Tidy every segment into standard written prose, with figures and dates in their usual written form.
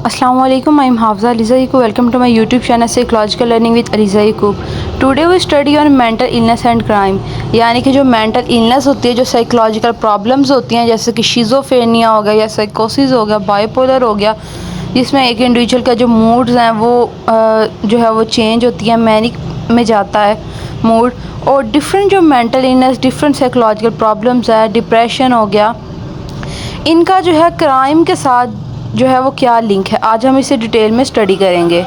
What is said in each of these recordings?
Assalamu alaikum. I am Hafza Aliza Yaqub. Welcome to my YouTube channel Psychological Learning with Aliza Yaqub. Today we study on mental illness and crime. यानी कि जो mental illness होती है, जो psychological problems होती हैं, जैसे कि शिज़ोफ्रेनिया हो गया या साइकोसिस हो गया, बाइपोलर हो गया, जिसमें एक इंडिविजुअल का जो मूड्स हैं वो जो है वो चेंज होती है, मैनिक में जाता है मूड। और डिफरेंट जो mental illness, different psychological problems है, डिप्रेशन हो गया, इनका जो है क्राइम के साथ जो है वो क्या लिंक है, आज हम इसे डिटेल में स्टडी करेंगे।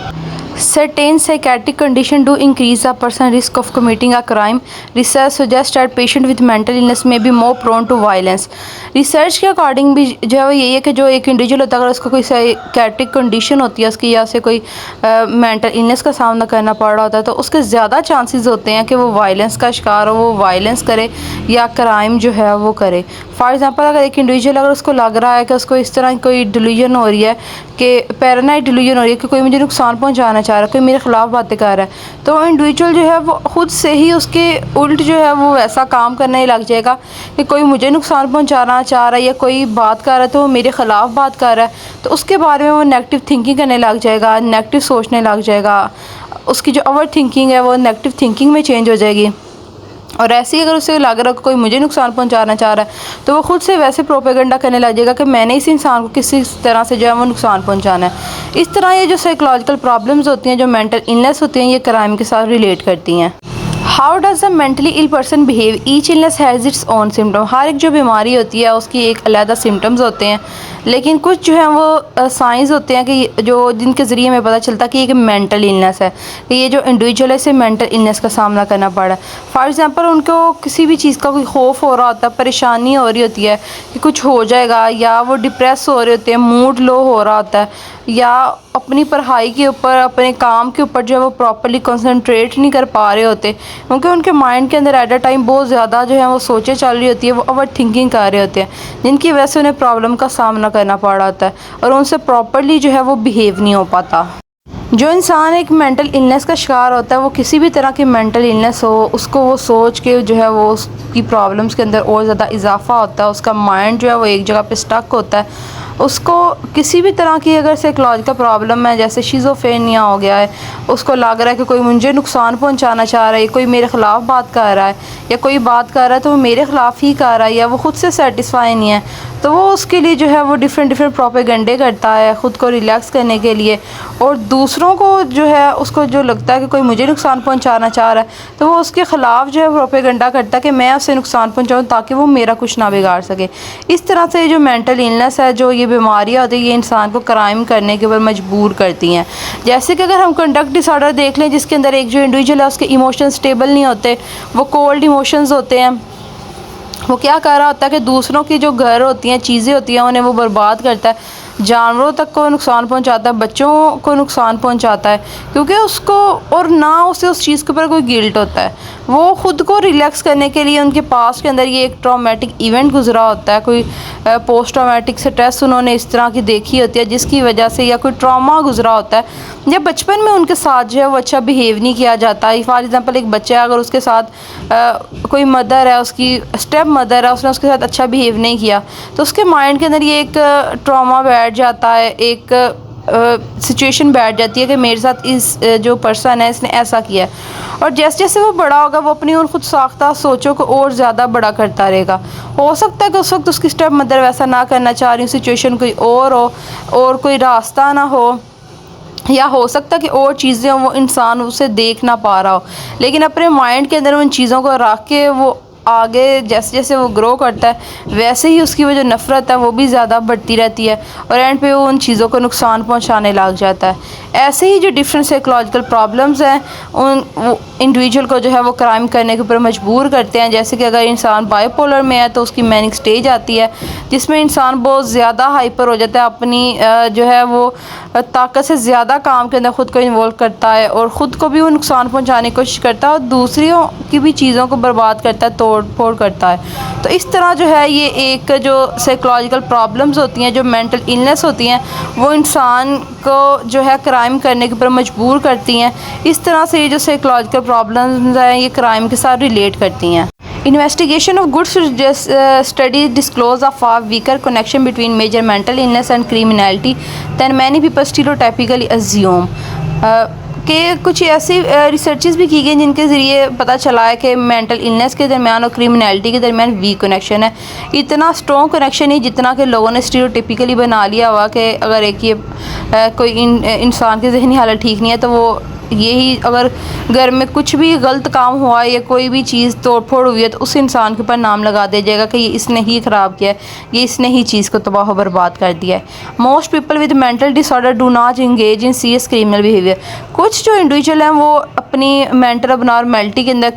Certain psychiatric condition do increase a person's risk of committing a crime. Research suggests that patients with mental illness may be more prone to violence. Research के अकॉर्डिंग भी जो है वो यही है कि जो एक इंडिविजुअल होता है, अगर उसका कोई साइकियाट्रिक कंडीशन होती है उसकी, या से कोई मेंटल इलनेस का सामना करना पड़ रहा होता है, तो उसके ज़्यादा चांसेस होते हैं कि वो वायलेंस का शिकार हो, वो वायलेंस करे या क्राइम जो है वो करे। फॉर एग्ज़ाम्पल, अगर एक इंडिविजुअल, अगर उसको लग रहा है कि उसको इस तरह कोई डिल्यूजन हो रही है, कि पैरानाइड डिल्यूजन हो रही है कि कोई मुझे नुकसान पहुंचाना चाह रहा है, कोई मेरे ख़िलाफ़ बातें कर रहा है, तो इंडिविजुअल जो है वो ख़ुद से ही उसके उल्ट जो है वो वैसा काम करने लग जाएगा कि कोई मुझे नुकसान पहुंचाना चाह रहा है या कोई बात कर रहा है तो वो मेरे ख़िलाफ़ बात कर रहा है, तो उसके बारे में वो नेगेटिव थिंकिंग करने लग जाएगा, नेगेटिव सोचने लग जाएगा। उसकी जो ओवर थिंकिंग है वो नेगेटिव थिंकिंग में चेंज हो जाएगी। और ऐसे ही अगर उसे लग रहा है कि कोई मुझे नुकसान पहुंचाना चाह रहा है, तो वो खुद से वैसे प्रोपेगेंडा करने लग जाएगा कि मैंने इस इंसान को किसी तरह से जो है वो नुकसान पहुंचाना है। इस तरह ये जो साइकोलॉजिकल प्रॉब्लम्स होती हैं, जो मेंटल इलनेस होती हैं, ये क्राइम के साथ रिलेट करती हैं। How does a mentally ill person behave? Each illness has its own symptom. हर एक जो बीमारी होती है उसकी एक अलग सिम्टम्स होते हैं, लेकिन कुछ जो है वो साइंस होते हैं कि जो जिनके ज़रिए हमें पता चलता है कि ये मेंटल इलनेस है, कि ये जो इंडिविजुअल है इसे मेंटल इलनेस का सामना करना पड़ा है। फॉर एग्ज़ाम्पल, उनको किसी भी चीज़ का कोई खौफ हो रहा होता है, परेशानी हो रही होती है कि कुछ हो जाएगा, या वो डिप्रेस हो रहे होते हैं, मूड लो हो रहा होता है, या अपनी पढ़ाई के ऊपर, अपने काम के ऊपर जो है वो प्रॉपर्ली कंसंट्रेट नहीं कर पा रहे होते, क्योंकि उनके माइंड के अंदर एट अ टाइम बहुत ज़्यादा जो है वो सोचें चल रही होती है, वो ओवर थिंकिंग कर रहे होते हैं, जिनकी वजह से उन्हें प्रॉब्लम का सामना करना पड़ रहा होता है और उनसे प्रॉपर्ली जो है वो बिहेव नहीं हो पाता। जो इंसान एक मेंटल इलनेस का शिकार होता है, वो किसी भी तरह की मेंटल इलनेस हो, उसको वो सोच के जो है वो उसकी प्रॉब्लम्स के अंदर और ज़्यादा इजाफा होता है, उसका माइंड जो है वो एक जगह पे स्टक होता है। उसको किसी भी तरह की अगर साइकोलॉजिकल प्रॉब्लम है, जैसे शिज़ोफ्रेनिया हो गया है, उसको लग रहा है कि कोई मुझे नुकसान पहुंचाना चाह रहा है, कोई मेरे ख़िलाफ़ बात कर रहा है, या कोई बात कर रहा है तो वो मेरे ख़िलाफ़ ही कर रहा है, या वो ख़ुद से सेटिस्फाई नहीं है, तो वो उसके लिए जो है वो डिफरेंट प्रोपेगेंडे करता है ख़ुद को रिलैक्स करने के लिए। और दूसरों को जो है उसको जो लगता है कि कोई मुझे नुकसान पहुंचाना चाह रहा है, तो वो उसके ख़िलाफ़ जो है प्रोपेगेंडा करता है कि मैं उससे नुकसान पहुंचाऊं ताकि वो मेरा कुछ ना बिगाड़ सके। इस तरह से जो मेंटल इलनेस है, जो ये बीमारियाँ होती है, ये इंसान को क्राइम करने के ऊपर मजबूर करती हैं। जैसे कि अगर हम कंडक्ट डिसऑर्डर देख लें, जिसके अंदर एक जो इंडिविजुअल है उसके इमोशंस स्टेबल नहीं होते, वो कोल्ड इमोशंस होते हैं, वो क्या कर रहा होता है कि दूसरों की जो घर होती हैं, चीज़ें होती हैं, उन्हें वो बर्बाद करता है, जानवरों तक को नुकसान पहुंचाता है, बच्चों को नुकसान पहुंचाता है, क्योंकि उसको और ना उसे उस चीज़ के ऊपर कोई गिल्ट होता है। वो ख़ुद को रिलैक्स करने के लिए उनके पास के अंदर ये एक ट्रॉमेटिक इवेंट गुजरा होता है, कोई पोस्ट ट्रॉमेटिक स्ट्रेस उन्होंने इस तरह की देखी होती है, जिसकी वजह से, या कोई ट्रॉमा गुजरा होता है, या बचपन में उनके साथ जो है वो अच्छा बिहेव नहीं किया जाता। फॉर एग्ज़ाम्पल, एक बच्चा है, अगर उसके साथ कोई मदर है, उसकी स्टेप मदर है, उसने उसके साथ अच्छा बिहेव नहीं किया, तो उसके माइंड के अंदर ये एक ट्रॉमा बैठ जाता है, एक सिचुएशन बैठ जाती है कि मेरे साथ इस जो पर्सन है इसने ऐसा किया है। और जैसे जैसे वो बड़ा होगा, वो अपनी और ख़ुद साख्ता सोचों को और ज़्यादा बड़ा करता रहेगा। हो सकता है कि उस वक्त उसकी स्टेप मदर वैसा ना करना चाह रही, सिचुएशन कोई और हो और कोई रास्ता ना हो, या हो सकता है कि और चीज़ें वो इंसान उसे देख ना पा रहा हो, लेकिन अपने माइंड के अंदर उन चीज़ों को रख के वो आगे जैसे जैसे वो ग्रो करता है, वैसे ही उसकी वो जो नफ़रत है वो भी ज़्यादा बढ़ती रहती है, और एंड पे वो उन चीज़ों को नुकसान पहुंचाने लग जाता है। ऐसे ही जो डिफरेंट साइकोलॉजिकल प्रॉब्लम्स हैं, उन इंडिविजुअल को जो है वो क्राइम करने के ऊपर मजबूर करते हैं। जैसे कि अगर इंसान बाइपोलर में है तो उसकी मैनिक स्टेज आती है, जिसमें इंसान बहुत ज़्यादा हाइपर हो जाता है, अपनी जो है वो ताकत से ज़्यादा काम के अंदर ख़ुद को इन्वॉल्व करता है, और ख़ुद को भी वो नुकसान पहुँचाने की कोशिश करता है, और दूसरों की भी चीज़ों को बर्बाद करता है, तोड़ फोड़ करता है। तो इस तरह जो है ये एक जो साइकोलॉजिकल प्रॉब्लम्स होती हैं, जो मेंटल इलनेस होती हैं, वो इंसान को जो है क्राइम करने के ऊपर मजबूर करती हैं। इस तरह से ये जो साइकोलॉजिकल प्रॉब्लम्स हैं, ये क्राइम के साथ रिलेट करती हैं। Investigation of good studies disclose a far weaker connection between major mental illness and criminality than many people stereotypically assume. कि कुछ ऐसी रिसर्चेस भी की गई जिनके ज़रिए पता चला है कि मेंटल इलनेस के दरमियान और क्रिमिनलिटी के दरमियान वीक कनेक्शन है। इतना स्ट्रॉन्ग कनेक्शन ही जितना कि लोगों ने स्टीरियोटिपिकली बना लिया हुआ कि अगर एक ये कोई इंसान की जहनी हालत ठीक नहीं है तो वो यही अगर घर में कुछ भी गलत काम हुआ या कोई भी चीज़ तोड़ फोड़ हुई है तो उस इंसान के ऊपर नाम लगा दिया जाएगा कि ये इसने ही ख़राब किया है, ये इसने ही चीज़ को तबाह बर्बाद कर दिया है। Most people with mental disorder do not engage in serious criminal behaviour. कुछ जो इंडिविजुअल हैं वो अपनी मेंटल अबनॉर्मैलिटी के अंदर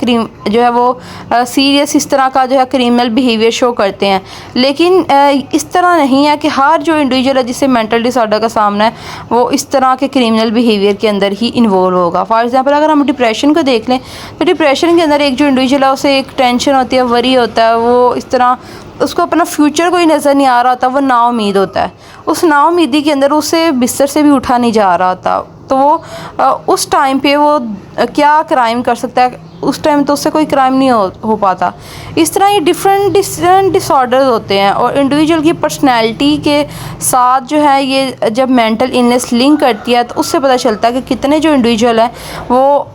जो है वो सीरियस इस तरह का जो है क्रिमिनल बिहेवियर शो करते हैं, लेकिन इस तरह नहीं है कि हर जो इंडिविजुअल है जिससे मेंटल डिसऑर्डर का सामना है वो इस तरह के क्रिमिनल बिहेवियर के अंदर ही इन्वॉल्व होगा। फॉर एग्जांपल अगर हम डिप्रेशन को देख लें तो डिप्रेशन के अंदर एक जो इंडिविजुअल है उसे एक टेंशन होती है, वरी होता है, वो इस तरह उसको अपना फ्यूचर कोई नज़र नहीं आ रहा होता, वो नाउम्मीद होता है। उस नाउम्मीदी के अंदर उसे बिस्तर से भी उठा नहीं जा रहा होता, तो वो उस टाइम पे वो क्या क्राइम कर सकता है, उस टाइम तो उससे कोई क्राइम नहीं हो पाता। इस तरह ये डिफरेंट डिसऑर्डर्स होते हैं और इंडिविजुअल की पर्सनैलिटी के साथ जो है ये जब मेंटल इलनेस लिंक करती है तो उससे पता चलता है कि कितने जो इंडिविजुअल हैं वो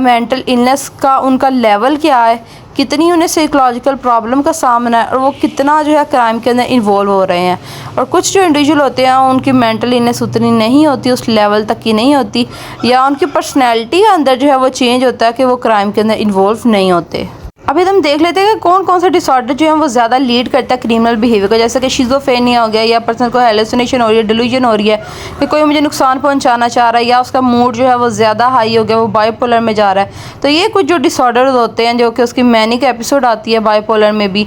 मेंटल इलनेस का उनका लेवल क्या है, कितनी उन्हें साइकोलॉजिकल प्रॉब्लम का सामना है और वो कितना जो है क्राइम के अंदर इन्वॉल्व हो रहे हैं। और कुछ जो इंडिविजुअल होते हैं उनकी मेंटल इलनेस उतनी नहीं होती, उस लेवल तक की नहीं होती, या उनकी पर्सनैलिटी के अंदर जो है वो चेंज होता है कि वो क्राइम के अंदर इन्वॉल्व नहीं होते। अभी हम देख लेते हैं कि कौन कौन सा डिसऑर्डर जो है वो ज़्यादा लीड करता है क्रिमिनल बिहेवियर को, जैसे कि शिज़ोफ्रेनिया हो गया, या पर्सन को हेलुसिनेशन हो रही है, डिल्यूजन हो रही है कि कोई मुझे नुकसान पहुंचाना चाह रहा है, या उसका मूड जो है वो ज़्यादा हाई हो गया, वो बाइपोलर में जा रहा है। तो ये कुछ जो डिसऑर्डर्स होते हैं जो कि उसकी मैनिक एपिसोड आती है बाइपोलर में भी,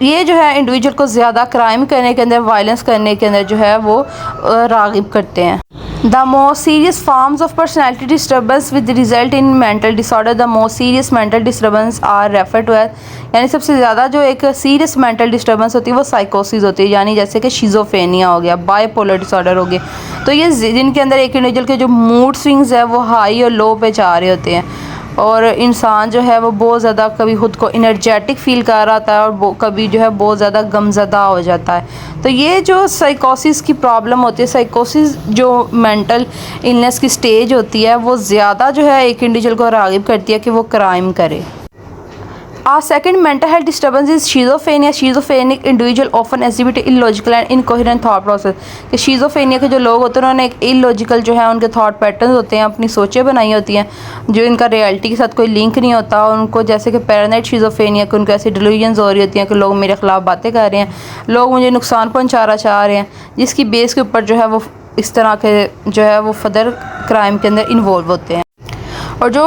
ये जो है इंडिविजुअल को ज़्यादा क्राइम करने के अंदर, वायलेंस करने के अंदर जो है वो राग़िब करते हैं। The most serious forms of personality disturbance with result in mental disorder, the most serious mental disturbance are referred to as, यानी सबसे ज़्यादा जो एक सीरियस मेंटल डिस्टर्बेंस होती है वो साइकोसिस होती है, यानी जैसे कि शिज़ोफ्रेनिया हो गया, बाइपोलर डिसऑर्डर हो गया। तो ये जिनके अंदर एक इंडिविजुअल के जो मूड स्विंग्स है वो हाई और लो पे जा रहे होते हैं और इंसान जो है वो बहुत ज़्यादा कभी ख़ुद को इनर्जेटिक फील कर रहा था और कभी जो है बहुत ज़्यादा गमज़दा हो जाता है। तो ये जो साइकोसिस की प्रॉब्लम होती है, साइकोसिस जो मेंटल इलनेस की स्टेज होती है वो ज़्यादा जो है एक इंडिविजुअल को राग़िब करती है कि वो क्राइम करे। Our second mental health disturbance is schizophrenia. Schizophrenic individual often exhibit illogical and incoherent thought process. कि schizophrenia के जो लोग होते हैं उन्होंने एक illogical जो है उनके thought patterns होते हैं, अपनी सोचें बनाई होती हैं जो इनका रियलिटी के साथ कोई लिंक नहीं होता, और उनको जैसे कि पैरानाइड schizophrenia कि उनको ऐसी डिल्यूजन्स हो रही होती हैं कि लोग मेरे ख़िलाफ़ बातें कर रहे हैं, लोग मुझे नुकसान पहुँचाना चाह रहे हैं, जिसकी बेस के ऊपर जो है वो इस तरह के जो है वो फर्दर क्राइम के अंदर इन्वॉल्व होते हैं। और जो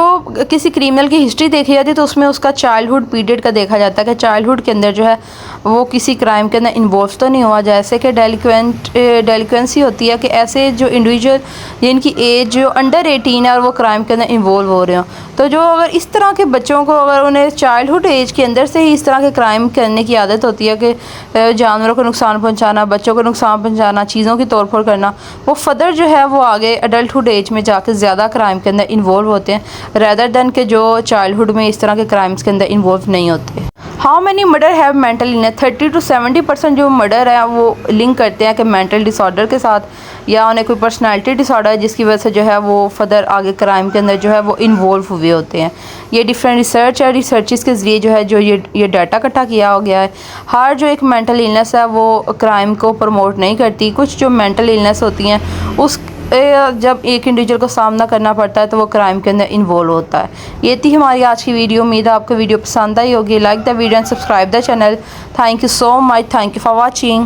किसी क्रिमिनल की हिस्ट्री देखी जाती है तो उसमें उसका चाइल्डहुड पीरियड का देखा जाता है कि चाइल्डहुड के अंदर जो है वो किसी क्राइम के अंदर इन्वॉल्व तो नहीं हुआ, जैसे कि डेलिक्वेंसी होती है कि ऐसे जो इंडिविजुअल जिनकी एज जो अंडर 18 है और वो क्राइम के अंदर इन्वॉल्व हो रहे हो। तो जो अगर इस तरह के बच्चों को अगर उन्हें चाइल्डहुड एज के अंदर से ही इस तरह के क्राइम करने की आदत होती है कि जानवरों को नुकसान पहुँचाना, बच्चों को नुकसान पहुँचाना, चीज़ों की तोड़ फोड़ करना, वो फर्दर जो है वो आगे अडल्टहुड एज में जाकर ज़्यादा क्राइम के अंदर इन्वॉल्व होते हैं रेदर देन के जो चाइल्डहुड में इस तरह के क्राइम्स के अंदर इन्वॉल्व नहीं होते। How many murder have mental illness? 30 to 70% जो मर्डर है वो लिंक करते हैं कि मेंटल डिसऑर्डर के साथ, या उन्हें कोई पर्सनालिटी डिसऑर्डर है जिसकी वजह से जो है वो फर्दर आगे क्राइम के अंदर जो है वो इन्वॉल्व हुए होते हैं। ये डिफरेंट रिसर्चेस के ज़रिए जो है जो ये डाटा इकट्ठा किया हो गया है। हर जो एक मेंटल इलनेस है वो क्राइम को प्रमोट नहीं करती। कुछ जो मेंटल इलनेस होती हैं उस जब एक इंडिविजुअल को सामना करना पड़ता है तो वो क्राइम के अंदर इन्वॉल्व होता है। ये थी हमारी आज की वीडियो। उम्मीद है आपको वीडियो पसंद आई होगी। Like the video and subscribe the channel. Thank you so much. Thank you for watching.